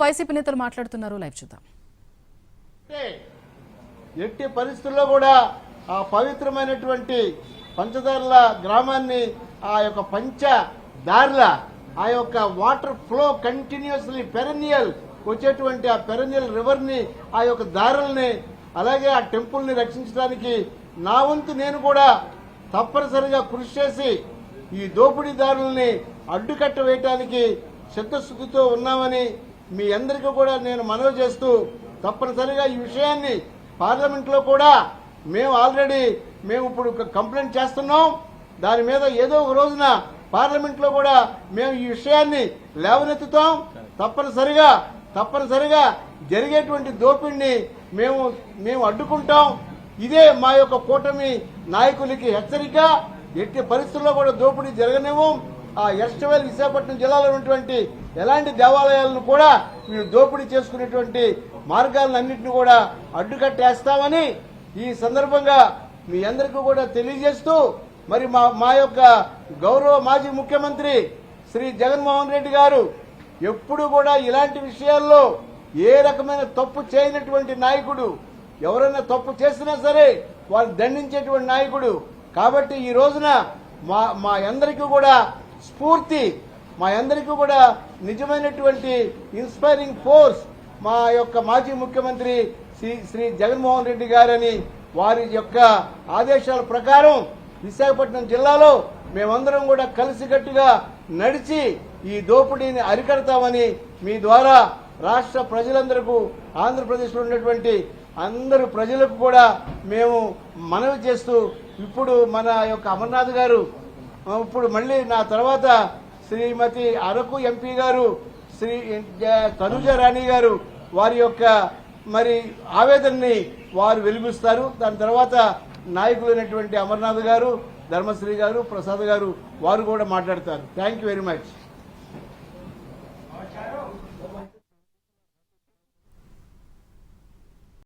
YCP నేతలు మాట్లాడుతున్నారు, live చూద్దాం. ఎట్టి పరిస్థితుల్లో కూడా ఆ పవిత్రమైనటువంటి పంచదారుల గ్రామాన్ని ఆ యొక్క పంచదారుల ఆ యొక్క వాటర్ ఫ్లో కంటిన్యూస్లీ పెరెన్నియల్ వచ్చేటువంటి ఆ పెరెన్నియల్ రివర్ ని ఆ యొక్క దారుల్ని అలాగే ఆ టెంపుల్ ని రక్షించడానికి నా వంతు నేను కూడా తప్పనిసరిగా కృషి చేసి ఈ దోపిడీదారుల్ని అడ్డుకట్ట వేయటానికి చిత్తశుద్ధితో ఉన్నామని మీ అందరికీ కూడా నేను మనవి చేస్తూ తప్పనిసరిగా ఈ విషయాన్ని పార్లమెంట్ లో కూడా మేము ఇప్పుడు కంప్లైంట్ చేస్తున్నాం. దాని మీద ఏదో ఒక రోజున పార్లమెంట్ లో కూడా మేము ఈ విషయాన్ని లేవనెత్తుతాం. తప్పనిసరిగా జరిగేటువంటి దోపిడిని మేము అడ్డుకుంటాం. ఇదే మా యొక్క కూటమి నాయకులకి హెచ్చరిక. ఎట్టి పరిస్థితుల్లో కూడా దోపిడీ జరగనేమో. ఆ ఎస్టవేల్ విశాఖపట్నం జిల్లాలో ఉన్నటువంటి ఎలాంటి దేవాలయాలను కూడా మీరు దోపిడీ చేసుకునేటువంటి మార్గాలన్నింటినీ కూడా అడ్డుకట్టేస్తామని ఈ సందర్భంగా మీ అందరికీ కూడా తెలియజేస్తూ మరి మా యొక్క గౌరవ మాజీ ముఖ్యమంత్రి శ్రీ జగన్మోహన్ రెడ్డి గారు ఎప్పుడు కూడా ఇలాంటి విషయాల్లో ఏ రకమైన తప్పు చేయనటువంటి నాయకుడు. ఎవరైనా తప్పు చేసినా సరే వారిని దండించేటువంటి నాయకుడు. కాబట్టి ఈ రోజున మా అందరికీ కూడా స్ఫూర్తి, మా అందరికీ కూడా నిజమైనటువంటి ఇన్స్పైరింగ్ ఫోర్స్ మా యొక్క మాజీ ముఖ్యమంత్రి శ్రీ జగన్మోహన్ రెడ్డి గారని వారి యొక్క ఆదేశాల ప్రకారం విశాఖపట్నం జిల్లాలో మేమందరం కూడా కలిసికట్టుగా నడిచి ఈ దోపిడీని అరికడతామని మీ ద్వారా రాష్ట్ర ప్రజలందరికీ ఆంధ్రప్రదేశ్లో ఉన్నటువంటి అందరు ప్రజలకు కూడా మేము మనవి చేస్తూ ఇప్పుడు మన యొక్క అమర్నాథ్ గారు ఇప్పుడు మళ్ళీ నా తర్వాత శ్రీమతి అరకు ఎంపీ గారు శ్రీ తనుజ రాణి గారు వారి యొక్క మరి ఆవేదనని వారు వెలిపిస్తారు. దాని తర్వాత నాయకులైనటువంటి అమర్నాథ్ గారు, ధర్మశ్రీ గారు, ప్రసాద్ గారు వారు కూడా మాట్లాడతారు. Thank you very much.